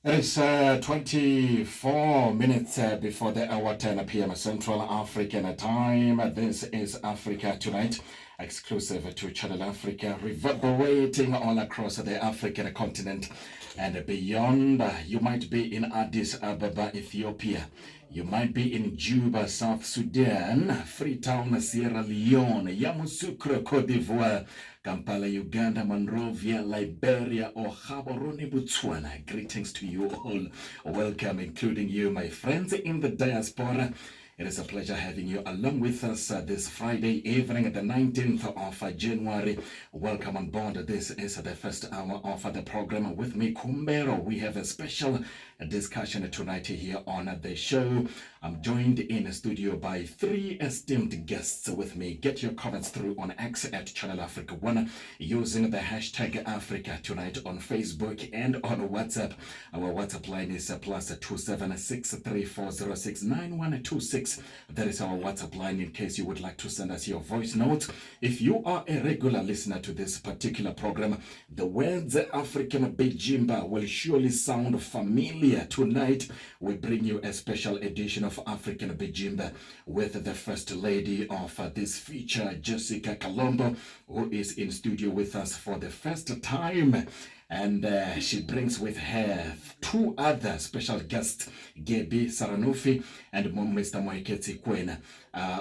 It's 24 minutes before the hour 10 p.m. Central African time. This is Africa Tonight, exclusive to Channel Africa, reverberating all across the African continent and beyond. You might be in Addis Ababa, Ethiopia. You might be in Juba, South Sudan, Freetown, Sierra Leone, Yamoussoukro, Cote d'Ivoire, Kampala, Uganda, Monrovia, Liberia, or Gaborone, Botswana. Greetings to you all. Welcome, including you, my friends in the diaspora. It is a pleasure having you along with us this Friday evening, the 19th of January. Welcome on board. This is the first hour of the program with me, Khumbelo. We have a special discussion tonight here on the show. I'm joined in the studio by three esteemed guests with me. Get your comments through on X at Channel Africa 1 using the hashtag Africa Tonight on Facebook and on WhatsApp. Our WhatsApp line is +276 3406 9126. That is our WhatsApp line in case you would like to send us your voice notes. If you are a regular listener to this particular program, the words African Bijimba will surely sound familiar. Tonight, we bring you a special edition of African Bijimba with the First Lady of this feature, Jessica Kalombo, who is in studio with us for the first time. And she brings with her two other special guests, Gabi, Saranouffi, and Mr. Moeketsi, Koena,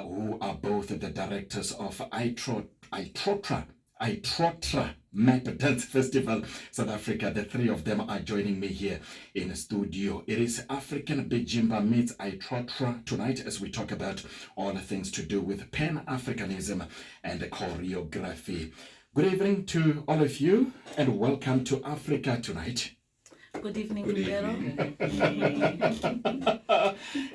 who are both the directors of ITROTRA-MAP Dance Festival, South Africa. The three of them are joining me here in the studio. It is African Bijimba meets ITROTRA tonight as we talk about all the things to do with Pan-Africanism and choreography. Good evening to all of you and welcome to Africa Tonight. Good evening, Khumbelo.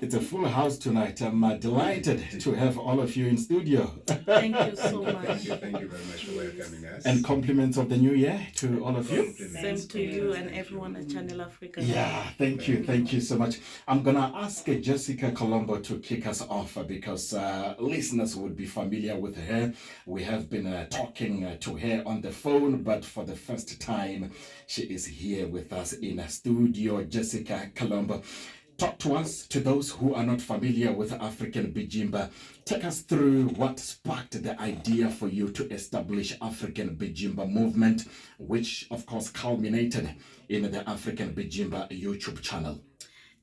It's a full house tonight. I'm delighted to have all of you in studio. Thank you so much. Thank you very much for welcoming us. And compliments of the new year to all of you. Same to you and everyone at Channel Africa. Yeah, thank you so much. I'm gonna ask Jessica Kalombo to kick us off because listeners would be familiar with her. We have been talking to her on the phone, but for the first time, she is here with us in a studio. Jessica Kalombo, talk to us, to those who are not familiar with African Bijimba. Take us through what sparked the idea for you to establish African Bijimba movement, which of course culminated in the African Bijimba YouTube channel.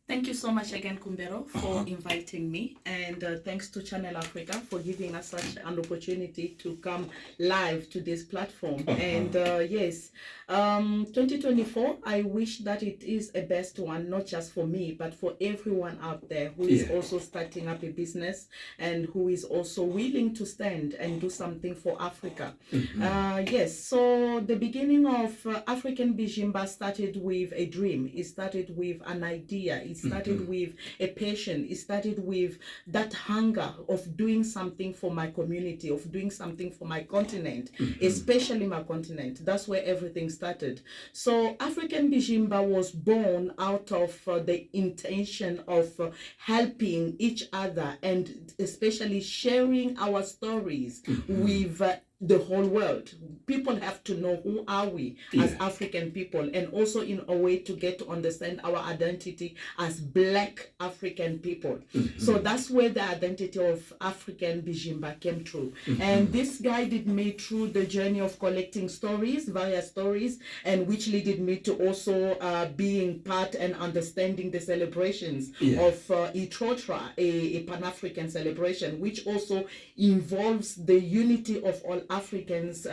Thank you so much again, Khumbelo, for inviting me. And thanks to Channel Africa for giving us such an opportunity to come live to this platform. And yes, 2024, I wish that it is a best one, not just for me, but for everyone out there who is also starting up a business and who is also willing to stand and do something for Africa. Yes, so the beginning of African Bijimba started with a dream. It started with an idea. It started with a passion. It started with that hunger of doing something for my community, of doing something for my continent, especially my continent. That's where everything started. So African Bijimba was born out of the intention of helping each other and especially sharing our stories with the whole world. People have to know who are we as African people, and also in a way to get to understand our identity as Black African people. So that's where the identity of African Bijimba came through. And this guided me through the journey of collecting stories, various stories, and which led me to also being part and understanding the celebrations of ITROTRA, a Pan-African celebration, which also involves the unity of all Africans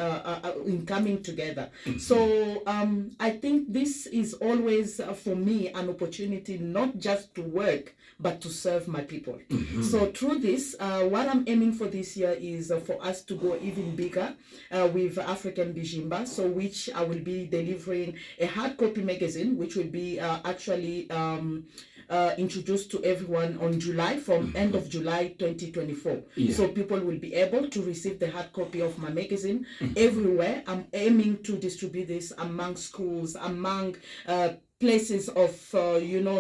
in coming together. So I think this is always for me an opportunity not just to work but to serve my people. So through this, what I'm aiming for this year is for us to go even bigger with African Bijimba, so which I will be delivering a hard copy magazine, which will be actually introduced to everyone on July, from end of July 2024. So people will be able to receive the hard copy of my magazine everywhere. I'm aiming to distribute this among schools, among places of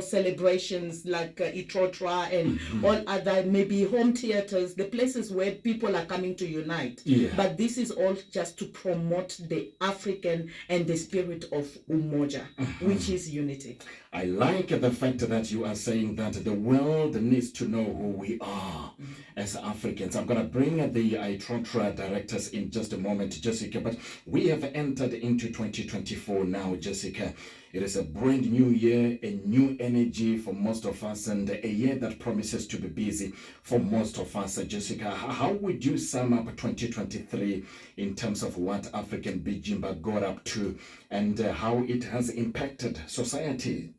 celebrations like ITROTRA and all other maybe home theaters, the places where people are coming to unite. But this is all just to promote the African and the spirit of umoja, which is unity. I like the fact that you are saying that the world needs to know who we are as Africans. I'm going to bring the ITROTRA directors in just a moment, Jessica, but we have entered into 2024 now, Jessica. It is a brand new year, a new energy for most of us, and a year that promises to be busy for most of us. Jessica, how would you sum up 2023 in terms of what African Bijimba got up to and how it has impacted society?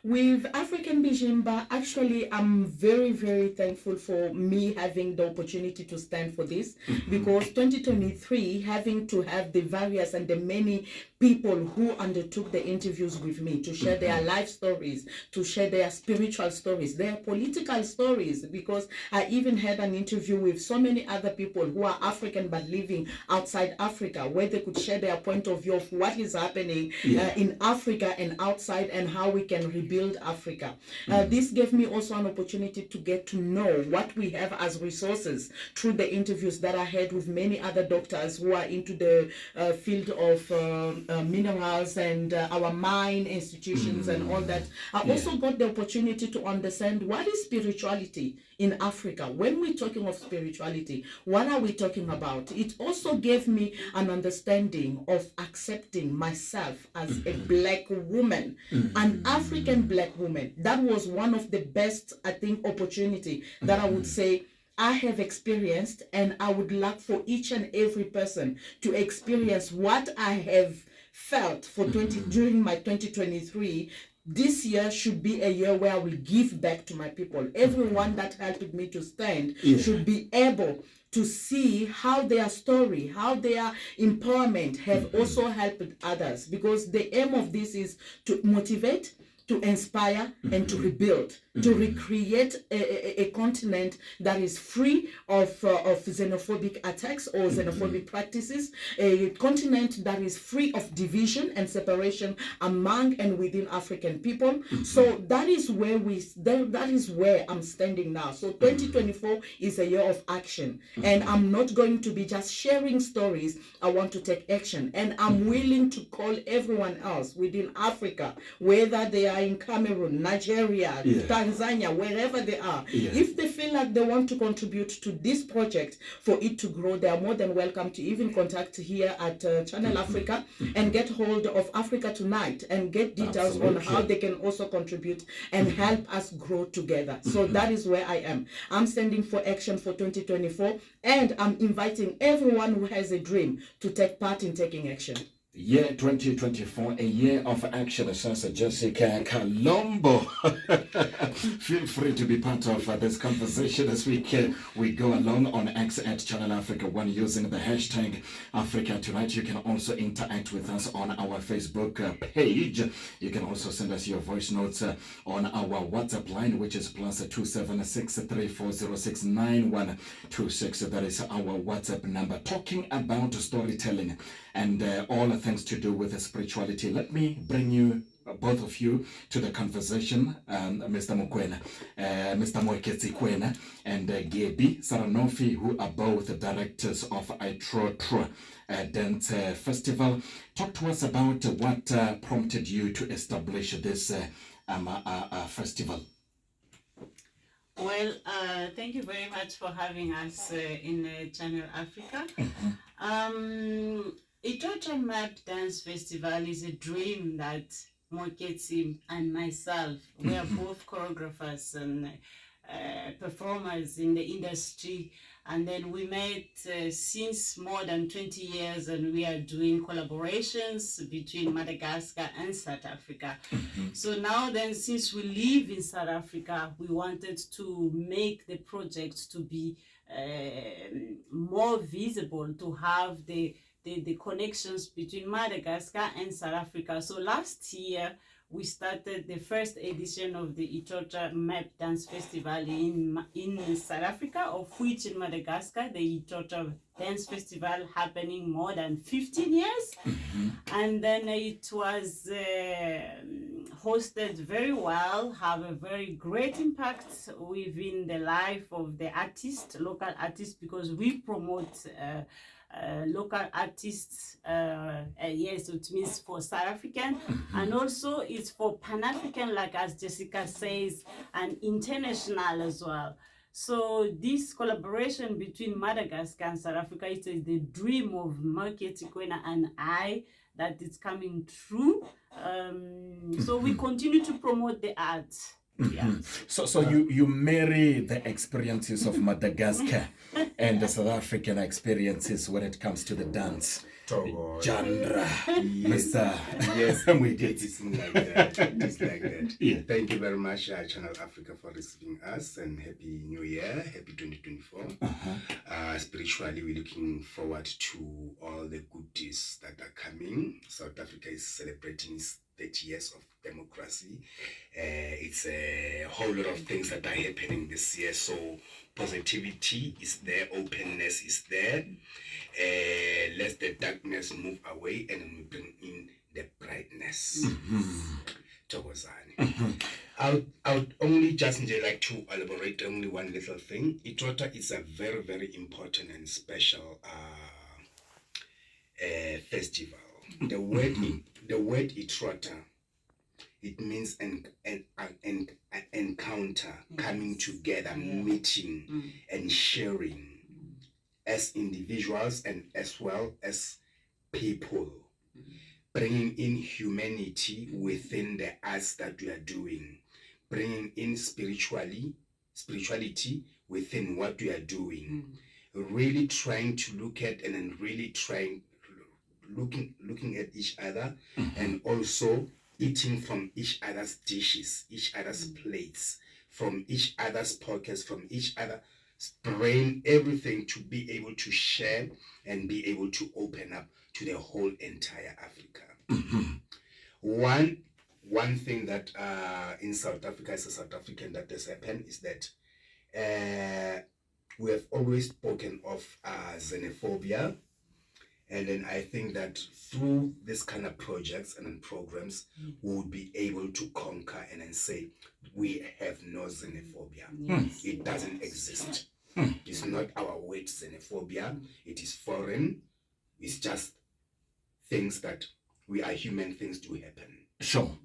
With African Bijimba, actually, I'm very, very thankful for me having the opportunity to stand for this, because 2023, having to have the various and the many people who undertook the interviews with me to share their life stories, to share their spiritual stories, their political stories, because I even had an interview with so many other people who are African but living outside Africa, where they could share their point of view of what is happening in Africa and outside, and how we can rebuild Africa. This gave me also an opportunity to get to know what we have as resources through the interviews that I had with many other doctors who are into the field of minerals and our mine institutions and all that. I also got the opportunity to understand what is spirituality in Africa. When we're talking of spirituality, what are we talking about? It also gave me an understanding of accepting myself as a black woman, an African black woman. That was one of the best, I think, opportunity that I would say I have experienced, and I would like for each and every person to experience what I have felt for during my 2023. This year should be a year where I will give back to my people. Everyone that helped me to stand should be able to see how their story, how their empowerment have also helped others, because the aim of this is to motivate, to inspire, and to rebuild, to recreate a continent that is free of xenophobic attacks or xenophobic practices, a continent that is free of division and separation among and within African people. So that is where that is where I'm standing now. So 2024 is a year of action, and I'm not going to be just sharing stories. I want to take action, and I'm willing to call everyone else within Africa, whether they are in Cameroon, Nigeria, Tanzania, wherever they are. If they feel like they want to contribute to this project for it to grow, they are more than welcome to even contact here at Channel Africa and get hold of Africa Tonight and get details on how they can also contribute and help us grow together. So that is where I am. I'm standing for action for 2024, and I'm inviting everyone who has a dream to take part in taking action. Year 2024, a year of action, says Jessica Kalombo. Feel free to be part of this conversation as we go along on X at Channel Africa 1 using the hashtag Africa Tonight. You can also interact with us on our Facebook page. You can also send us your voice notes on our WhatsApp line, which is +276 3406 9126. That is our WhatsApp number. Talking about storytelling and all things to do with spirituality. Let me bring you, both of you, to the conversation. Mr. Moeketsi Koena and Gabi Saranouffi, who are both directors of ITROTRA Dance Festival. Talk to us about what prompted you to establish this festival. Well, thank you very much for having us in Channel Africa. ITROTRA-MAP Dance Festival is a dream that Moeketsi and myself, we are both choreographers and performers in the industry, and then we met since more than 20 years, and we are doing collaborations between Madagascar and South Africa. So now then, since we live in South Africa, we wanted to make the project to be more visible, to have the connections between Madagascar and South Africa. So last year, we started the first edition of the ITROTRA-MAP Dance Festival in South Africa, of which in Madagascar, the ITROTRA Dance Festival happening more than 15 years. And then it was hosted very well, have a very great impact within the life of the artist, local artists, because we promote local artists, yes, it means for South African, and also it's for Pan-African, like as Jessica says, and international as well. So this collaboration between Madagascar and South Africa is the dream of Moeketsi, Koena, and I, that is coming true. So we continue to promote the arts. Yeah. So you marry the experiences of Madagascar and the South African experiences when it comes to the dance genre, Mr. Yes, Moeketsi. it's like that. It's like that. Yeah. Thank you very much, Channel Africa, for receiving us, and Happy New Year, Happy 2024. Spiritually, we're looking forward to all the goodies that are coming. South Africa is celebrating its 30 years of democracy. It's a whole lot of things that are happening this year. So positivity is there, openness is there. Let the darkness move away and we bring in the brightness. I would only just like to elaborate only one little thing. ITROTRA is a very, very important and special festival. The word ITROTRA, it means an encounter, coming together, meeting and sharing as individuals and as well as people, bringing in humanity within the arts that we are doing, bringing in spirituality within what we are doing, really trying to look at and then really looking at each other, and also eating from each other's dishes, each other's plates, from each other's pockets, from each other's brain, everything, to be able to share and be able to open up to the whole entire Africa. One thing that in South Africa, as a South African, that has happened is that we have always spoken of xenophobia. And then I think that through this kind of projects and programs, we would be able to conquer and then say, we have no xenophobia. It doesn't exist. It's not our word, xenophobia. It is foreign. It's just things that we are human, things do happen. Sure.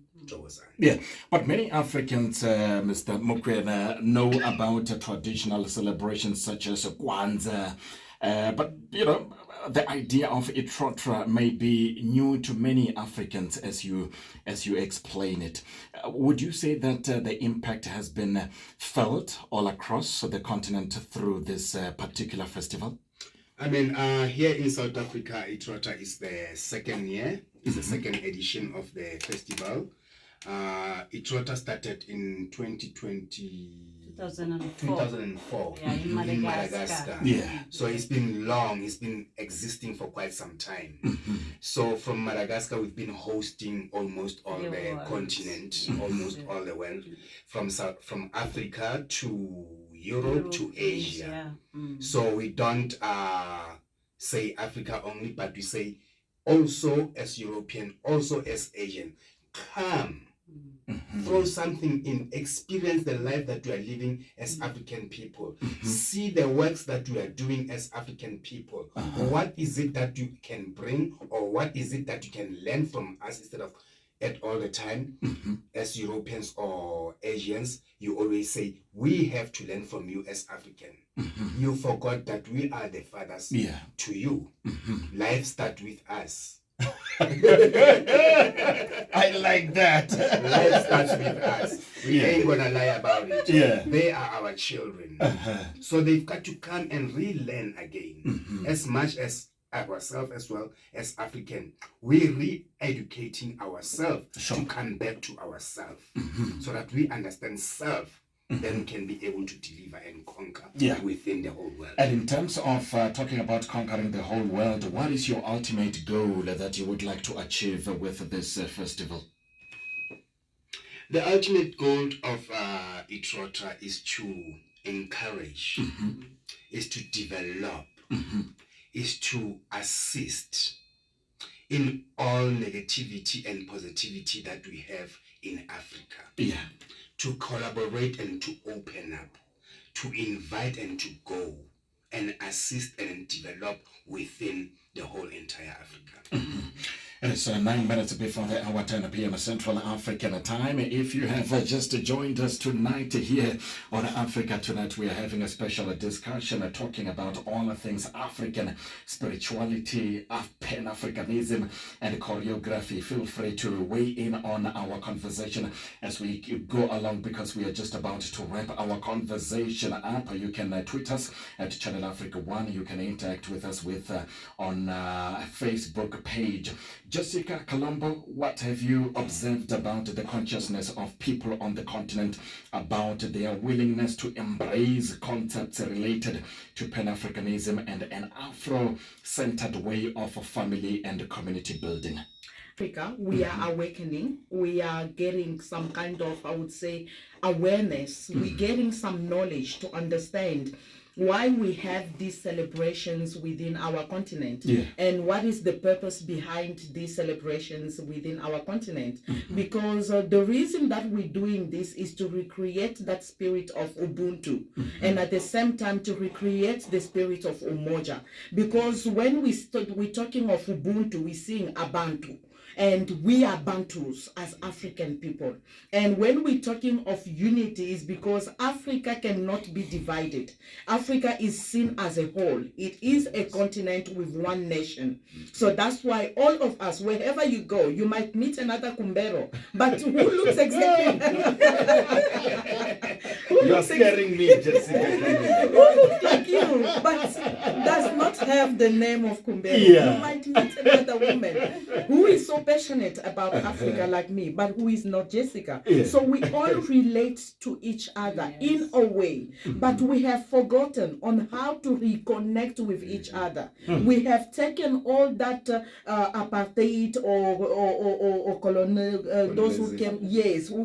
Yeah, but many Africans, Mr. Moeketsi, know about traditional celebrations such as Kwanzaa. But, you know, the idea of ITROTRA may be new to many Africans as you explain it. Would you say that the impact has been felt all across the continent through this particular festival? I mean, here in South Africa, ITROTRA is the second year. It's the second edition of the festival. ITROTRA started in 2004 in Madagascar. Yeah. So it's been long, it's been existing for quite some time. So from Madagascar, we've been hosting almost all the continent, almost all the world, from Africa to Europe to Asia. So we don't say Africa only, but we say also as European, also as Asian. Come, throw something in, experience the life that we are living as African people, see the works that we are doing as African people. What is it that you can bring, or what is it that you can learn from us, instead of at all the time as Europeans or Asians, you always say, we have to learn from you as African. You forgot that we are the fathers to you. Life starts with us. I like that. Life starts with us. We ain't gonna lie about it. They are our children. So they've got to come and relearn again. As much as ourselves as well as African, we're re-educating ourselves to come back to ourselves, so that we understand self. Then we can be able to deliver and conquer within the whole world. And in terms of talking about conquering the whole world, what is your ultimate goal that you would like to achieve with this festival? The ultimate goal of ITROTRA is to encourage, is to develop, is to assist, in all negativity and positivity that we have in Africa. Yeah. To collaborate and to open up, to invite and to go and assist and develop within the whole entire Africa. And it's 9 minutes before the hour, 10 p.m. Central African time. If you have just joined us tonight here on Africa Tonight, we are having a special discussion talking about all things African spirituality, Pan-Africanism, and choreography. Feel free to weigh in on our conversation as we go along, because we are just about to wrap our conversation up. You can tweet us at Channel Africa 1. You can interact with us on Facebook page. Jessica Kalombo, what have you observed about the consciousness of people on the continent, about their willingness to embrace concepts related to Pan-Africanism and an Afro-centered way of family and community building? Africa, we are awakening. We are getting some kind of, I would say, awareness. We're getting some knowledge to understand why we have these celebrations within our continent, and what is the purpose behind these celebrations within our continent. Because the reason that we're doing this is to recreate that spirit of Ubuntu, and at the same time to recreate the spirit of Umoja. Because when we're talking of Ubuntu, we're seeing Abantu. And we are Bantus as African people. And when we're talking of unity, is because Africa cannot be divided. Africa is seen as a whole. It is a continent with one nation. So that's why all of us, wherever you go, you might meet another Khumbelo, but who looks exactly You're scaring me, Jessica. who looks like you, but does not have the name of Khumbelo. You might meet another woman who is so passionate about Africa like me, but who is not Jessica. So we all relate to each other in a way, but we have forgotten on how to reconnect with each other. We have taken all that apartheid or colonial, those who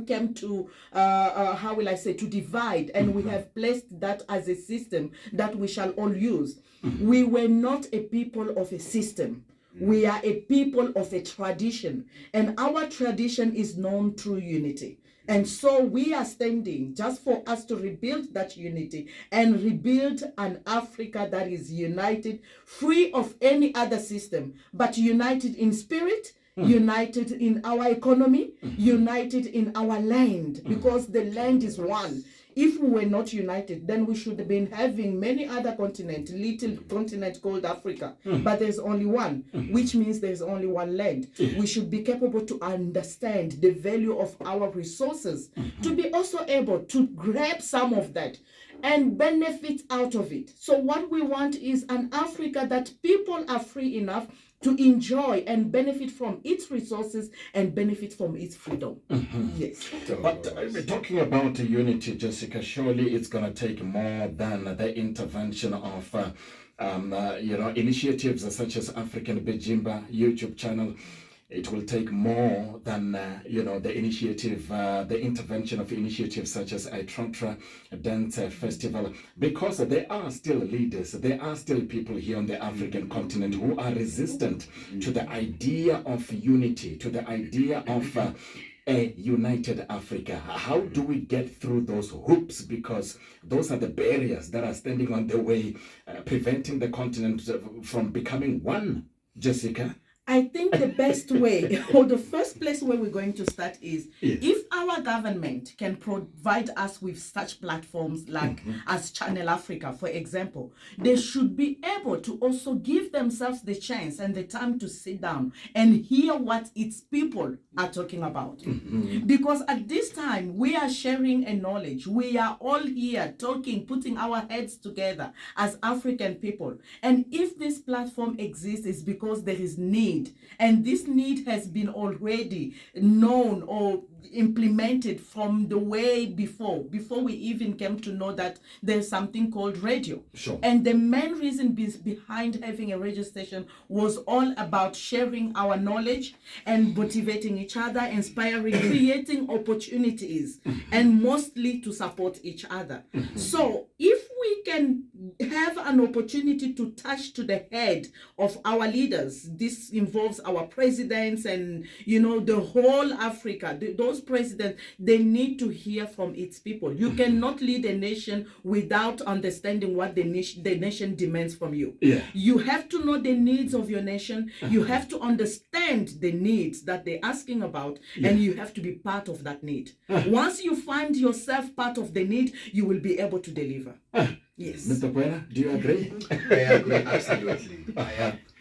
came to how will I say, to divide, and we have placed that as a system that we shall all use. We were not a people of a system. We are a people of a tradition, and our tradition is known through unity. And so we are standing just for us to rebuild that unity and rebuild an Africa that is united, free of any other system, but united in spirit, united in our economy, united in our land, because the land is one. If we were not united, then we should have been having many other continents, little continent called Africa. But there's only one, which means there's only one land. We should be capable to understand the value of our resources, to be also able to grab some of that and benefit out of it. So what we want is an Africa that people are free enough to enjoy and benefit from its resources and benefit from its freedom. Yes. But talking about unity, Jessica, surely it's going to take more than the intervention of initiatives such as African Bijimba YouTube channel. It will take more than the initiative, the intervention of initiatives such as ITROTRA Dance Festival, because there are still leaders, there are still people here on the African continent who are resistant to the idea of unity, to the idea of a united Africa. How do we get through those hoops? Because those are the barriers that are standing on the way, preventing the continent from becoming one, Jessica. I think the best way, or the first place where we're going to start is, if our government can provide us with such platforms like as Channel Africa, for example, they should be able to also give themselves the chance and the time to sit down and hear what its people are talking about. Because at this time, we are sharing a knowledge. We are all here talking, putting our heads together as African people. And if this platform exists, it's because there is need. And this need has been already known or implemented from the way before we even came to know that there's something called radio. And the main reason behind having a radio station was all about sharing our knowledge and motivating each other, inspiring, creating opportunities, and mostly to support each other. So if we can have an opportunity to touch to the head of our leaders. This involves our presidents and, you know, the whole Africa. Those presidents, they need to hear from its people. You cannot lead a nation without understanding what the nation demands from you. Yeah. You have to know the needs of your nation. You have to understand the needs that they're asking about, and you have to be part of that need. Once you find yourself part of the need, you will be able to deliver. Yes. Mr. Koena, do you agree? I agree, absolutely.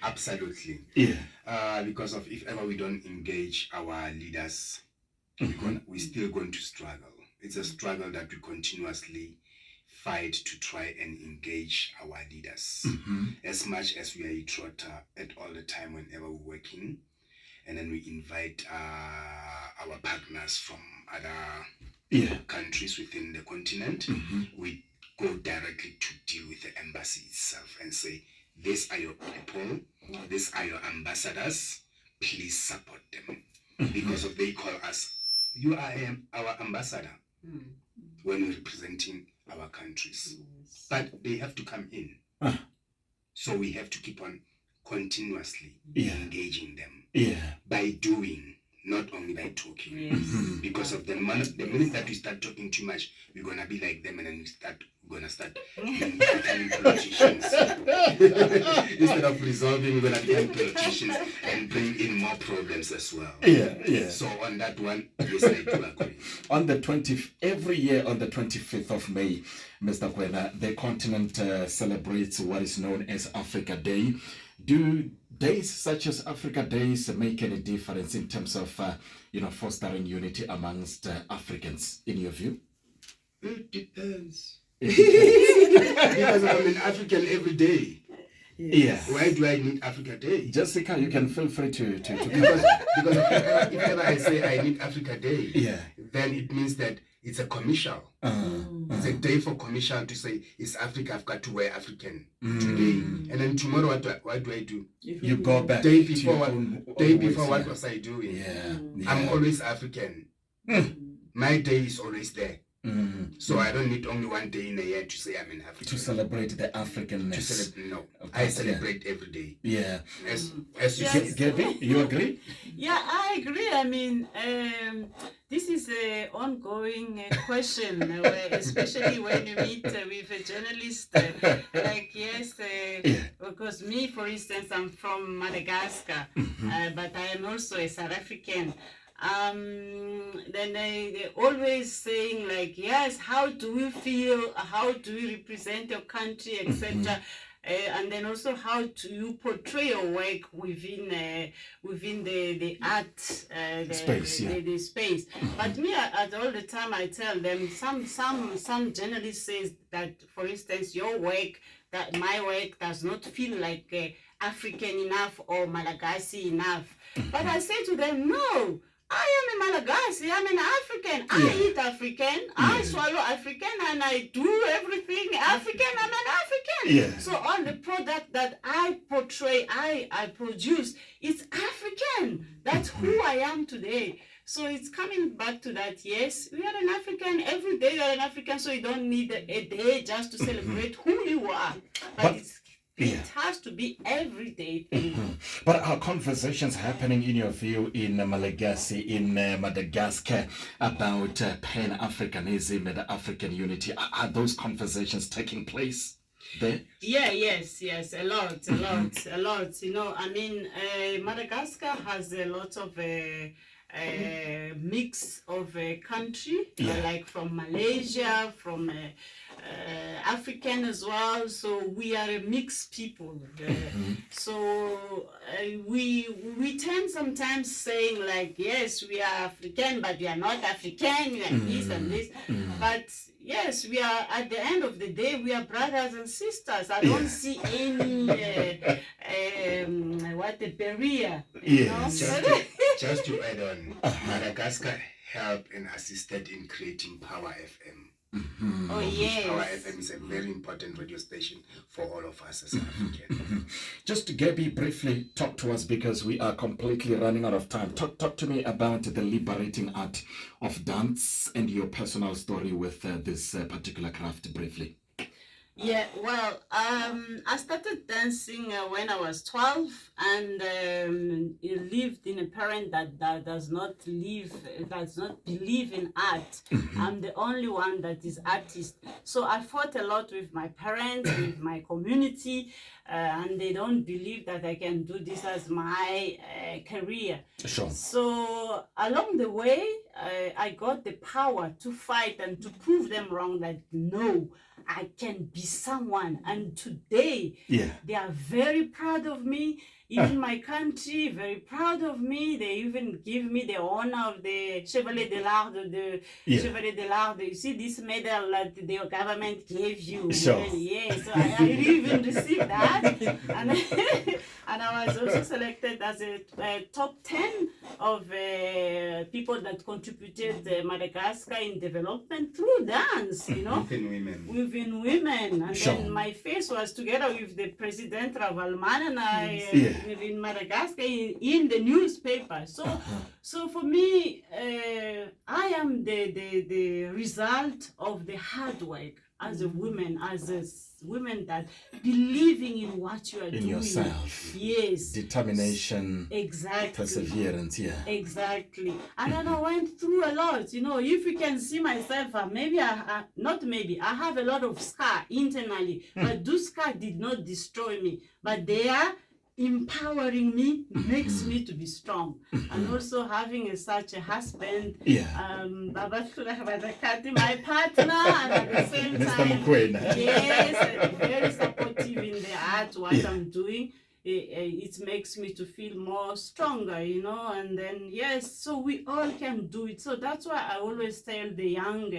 Absolutely. Yeah. Because of if ever we don't engage our leaders, we're still going to struggle. It's a struggle that we continuously fight to try and engage our leaders. As much as we are ITROTRA at all the time whenever we're working, and then we invite our partners from other countries within the continent, we go directly to deal with the embassy itself and say, these are your people, these are your ambassadors, please support them. Because of they call us, you are our ambassador when we're representing our countries. But they have to come in. So we have to keep on continuously engaging them by doing, not only by talking. Because of the minute that we start talking too much, we're gonna be like them, and then we're gonna start becoming politicians. Instead of resolving, we're gonna become politicians and bring in more problems as well. So on that one, yes, I do agree. On the every year on the 25th of May, Mr. Koena, the continent celebrates what is known as Africa Day. Do days such as Africa Days make any difference in terms of, fostering unity amongst Africans, in your view? It depends. Because I'm an African every day. Why do I need Africa Day? Jessica, you can feel free to because if ever I say I need Africa Day, then it means that it's a commercial. It's a day for commercial to say, it's Africa, I've got to wear African today. And then tomorrow, what do I do? You go back. Day before, what was I doing? I'm always African. My day is always there. So I don't need only one day in a year to say I'm in Africa. To celebrate the Africanness. I celebrate every day. As you Gabi, you agree? Yeah, I agree. I mean, this is an ongoing question, especially when you meet with a journalist. Because me, for instance, I'm from Madagascar, but I am also a South African. Then they always saying like, yes, how do we feel, how do we represent your country, etc. And then also how do you portray your work within the art space, the space. But me, at all the time I tell them, some journalists says that, for instance, your work, that my work does not feel like African enough or Malagasy enough. But I say to them, no, I am a Malagasy, I'm an African, I eat African, I swallow African, and I do everything African, I'm an African. So all the product that I portray, I produce, it's African. That's who I am today. So it's coming back to that, yes, we are an African, every day you are an African, so you don't need a day just to celebrate who you are. But it has to be everyday thing. But are conversations happening, in your view, in Malagasy, in Madagascar, about Pan-Africanism and African unity? Are those conversations taking place there? Yes, a lot. You know, I mean, Madagascar has a lot of mix of country, like from Malaysia, from African as well. So we are a mixed people. So we tend sometimes saying like, yes, we are African, but we are not African, we are this and this. But yes, we are, at the end of the day, we are brothers and sisters. I don't see any barrier. Just to add on, Madagascar helped and assisted in creating Power FM. Oh yes. Power FM is a very important radio station for all of us as African. Just Gabi, briefly talk to us, because we are completely running out of time. Talk to me about the liberating art of dance and your personal story with this particular craft, briefly. Yeah, well, I started dancing when I was 12, and lived in a parent that does not believe in art. I'm the only one that is artist. So I fought a lot with my parents, with my community, and they don't believe that I can do this as my career. Sure. So along the way, I got the power to fight and to prove them wrong that no, I can be someone. And today, Yeah. they are very proud of me. Even my country, very proud of me. They even give me the honor of the Chevalier de l'Art, Chevalier de l'Art. You see this medal that the government gave you. Sure. Yeah, so I even received that. And, and I was also selected as a top 10 of people that contributed Madagascar in development through dance, you know. Within women. And Sure. then my face was together with the President Ravalman and I in Madagascar in the newspaper. So for me, I am the result of the hard work as a woman, women that believing in what you are doing. In yourself. Yes. Determination. Exactly. Perseverance, yeah. Exactly. And then I went through a lot. You know, if you can see myself, I have a lot of scar internally, but those scars did not destroy me. But they are empowering me, makes me to be strong. And also having such a husband, my partner, and at the same time, Koena. yes, very supportive in the art, what I'm doing. It makes me to feel more stronger, you know, and then, yes, so we all can do it. So that's why I always tell the young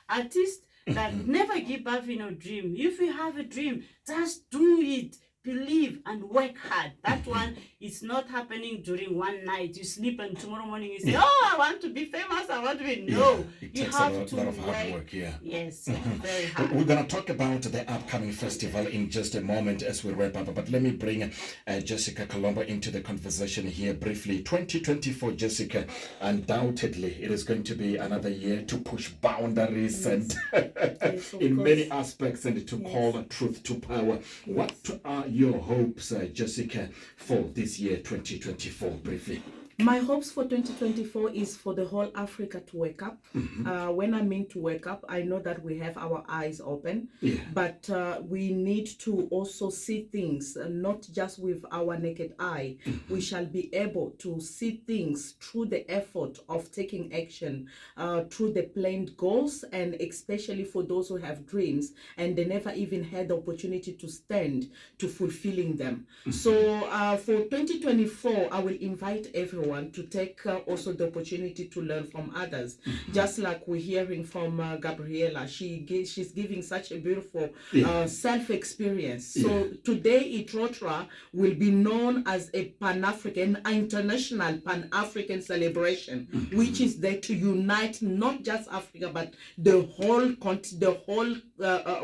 artists that never give up in your dream. If you have a dream, just do it. Believe and work hard. That one is not happening during one night. You sleep and tomorrow morning you say, oh, I want to be famous, I want to be. No, it you takes have a to lot of hard work. work, yeah. Yes, very hard. We're going to talk about the upcoming festival in just a moment as we wrap up. But let me bring Jessica Kalombo into the conversation here briefly. 2024, Jessica, undoubtedly it is going to be another year to push boundaries and in many aspects and to call truth to power. What are your hopes, Jessica, for this year 2024 briefly? My hopes for 2024 is for the whole Africa to wake up. When I mean to wake up, I know that we have our eyes open, but we need to also see things, not just with our naked eye. We shall be able to see things through the effort of taking action, through the planned goals, and especially for those who have dreams and they never even had the opportunity to stand to fulfilling them. So for 2024, I will invite everyone to take also the opportunity to learn from others. Just like we're hearing from Gabriela, she's giving such a beautiful self-experience. So today ITROTRA will be known as a Pan-African, international Pan-African celebration, which is there to unite not just Africa but the whole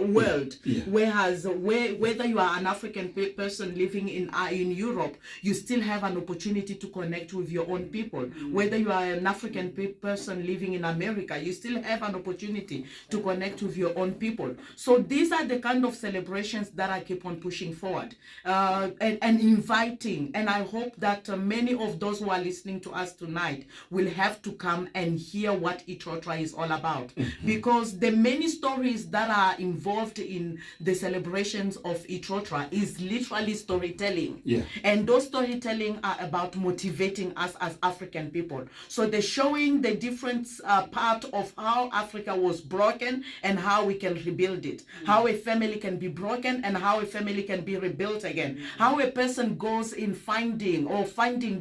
world. Whereas whether you are an African person living in Europe, you still have an opportunity to connect with your own people. Whether you are an African person living in America, you still have an opportunity to connect with your own people. So these are the kind of celebrations that I keep on pushing forward and inviting. And I hope that many of those who are listening to us tonight will have to come and hear what ITROTRA is all about. Because the many stories that are involved in the celebrations of ITROTRA is literally storytelling. And those storytelling are about motivating us as African people. So they're showing the different part of how Africa was broken and how we can rebuild it. How a family can be broken and how a family can be rebuilt again. How a person goes in finding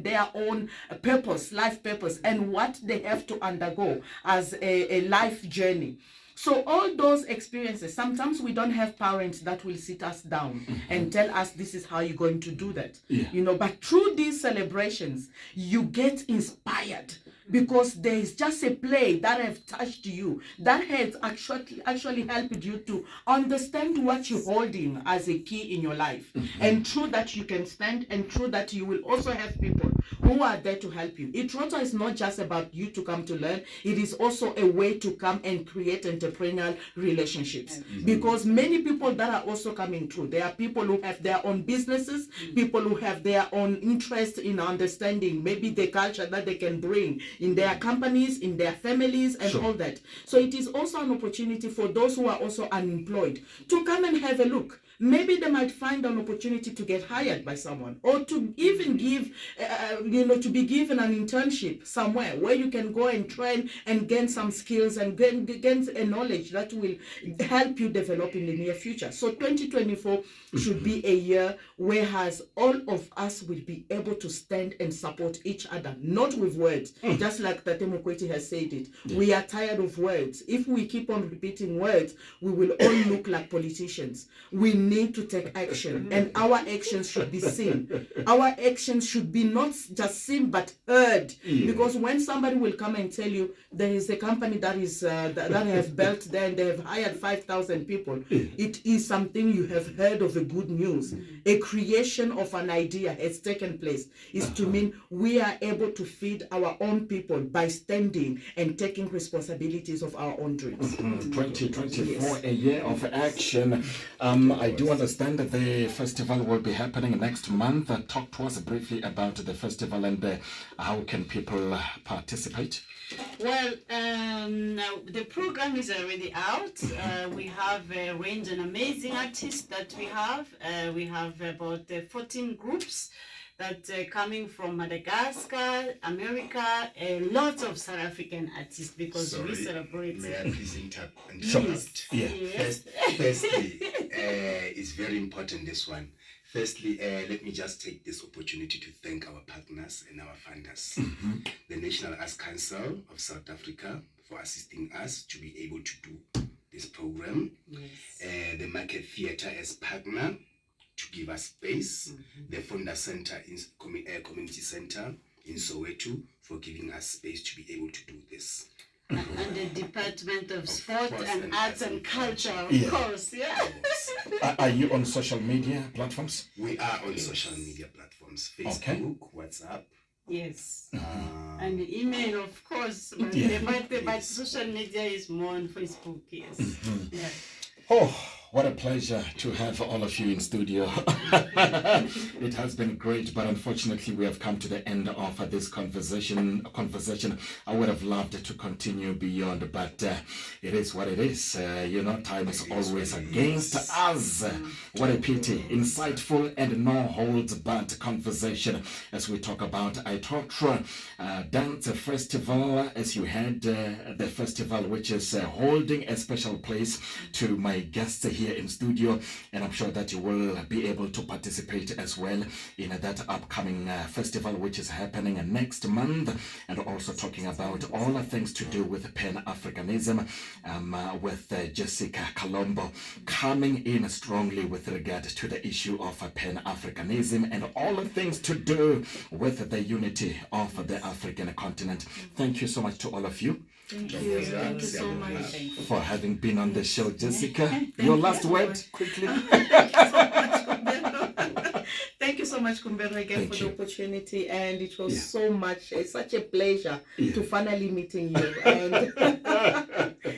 their own purpose, life purpose, and what they have to undergo as a life journey. So all those experiences, sometimes we don't have parents that will sit us down and tell us this is how you're going to do that. You know, but through these celebrations, you get inspired because there is just a play that has touched you, that has actually helped you to understand what you're holding as a key in your life. And through that you can stand, and through that you will also have people who are there to help you. ITROTRA is not just about you to come to learn, it is also a way to come and create entrepreneurial relationships. Because many people that are also coming through, there are people who have their own businesses, people who have their own interest in understanding maybe the culture that they can bring in their companies, in their families, and all that. So it is also an opportunity for those who are also unemployed to come and have a look. Maybe they might find an opportunity to get hired by someone, or to even give, to be given an internship somewhere where you can go and train and gain some skills and gain a knowledge that will help you develop in the near future. So 2024 should be a year whereas all of us will be able to stand and support each other, not with words, just like Tate Moeketsi has said it. We are tired of words. If we keep on repeating words, we will all look like politicians. We need to take action, and our actions should be seen. Our actions should be not just seen but heard, because when somebody will come and tell you there is a company that is that has built there and they have hired 5,000 people, it is something you have heard of a good news. A creation of an idea has taken place. Is to mean we are able to feed our own people by standing and taking responsibilities of our own dreams. 2024, a year of action. I do understand that the festival will be happening next month. Talk to us briefly about the festival and how can people participate? Well, now the program is already out. We have a range of amazing artists that we have. We have about 14 groups that coming from Madagascar, America, lots of South African artists, because we celebrate. May I please interrupt? Yes. Firstly, it's very important, this one. Firstly, let me just take this opportunity to thank our partners and our funders. The National Arts Council of South Africa for assisting us to be able to do this program. Yes. The Market Theatre as partner to give us space. The Fonda Center, Community Center in Soweto, for giving us space to be able to do this. And the Department of Sport and Arts and Culture, of course, Are you on social media platforms? We are on social media platforms, Facebook, WhatsApp. Yes. And email, of course, but social media is more on Facebook, yes. Oh, what a pleasure to have all of you in studio. It has been great, but unfortunately we have come to the end of this conversation. I would have loved to continue beyond, but it is what it is. Time is always against us. What a pity. Insightful and no holds barred conversation as we talk about ITROTRA Dance Festival. As you heard, the festival which is holding a special place to my guests here in studio, and I'm sure that you will be able to participate as well in that upcoming festival which is happening next month, and also talking about all the things to do with Pan-Africanism with Jessica Kalombo coming in strongly with regard to the issue of Pan-Africanism and all the things to do with the unity of the African continent. Thank you so much to all of you. Thank you so much for having been on the show, Jessica. Your last word, quickly. Thank you so much, Khumbelo, again for the opportunity, and it was such a pleasure to finally meeting you. And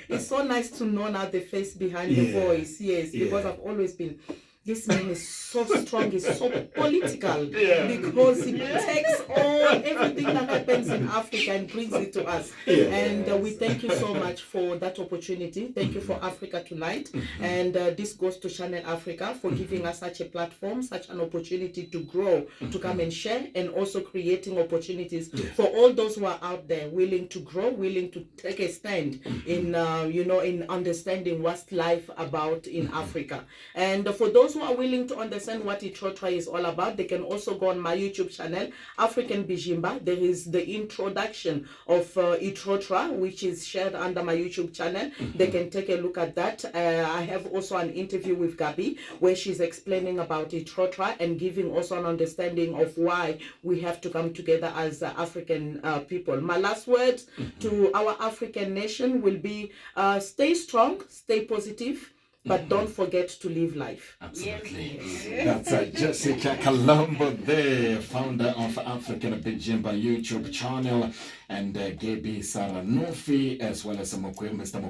it's so nice to know now the face behind the voice. Yes, because I've always been. This man is so strong, he's so political, because he takes everything that happens in Africa and brings it to us. And we thank you so much for that opportunity. Thank you for Africa Tonight. And this goes to Channel Africa for giving us such a platform, such an opportunity to grow, to come and share, and also creating opportunities for all those who are out there willing to grow, willing to take a stand in, in understanding what's life about in Africa. And for those who are willing to understand what ITROTRA is all about, they can also go on my YouTube channel, African Bijimba. There is the introduction of ITROTRA, which is shared under my YouTube channel. They can take a look at that. I have also an interview with Gabi where she's explaining about ITROTRA and giving also an understanding of why we have to come together as African people. My last words to our African nation will be stay strong, stay positive, but don't forget to live life. Absolutely. Yes. That's Jessica Kalombo, the founder of African Bijimba YouTube channel, and Gabi Saranouffi, as well as Mr.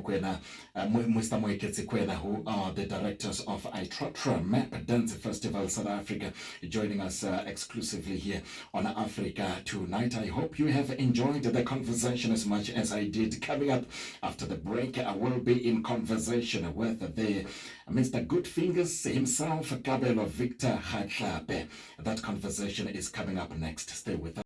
Moeketsi Koena, who are the directors of ITROTRA-MAP Dance Festival South Africa, joining us exclusively here on Africa Tonight. I hope you have enjoyed the conversation as much as I did. Coming up after the break, I will be in conversation with the Mr. Goodfingers himself, Khumbelo Victor Hatlape. That conversation is coming up next. Stay with us.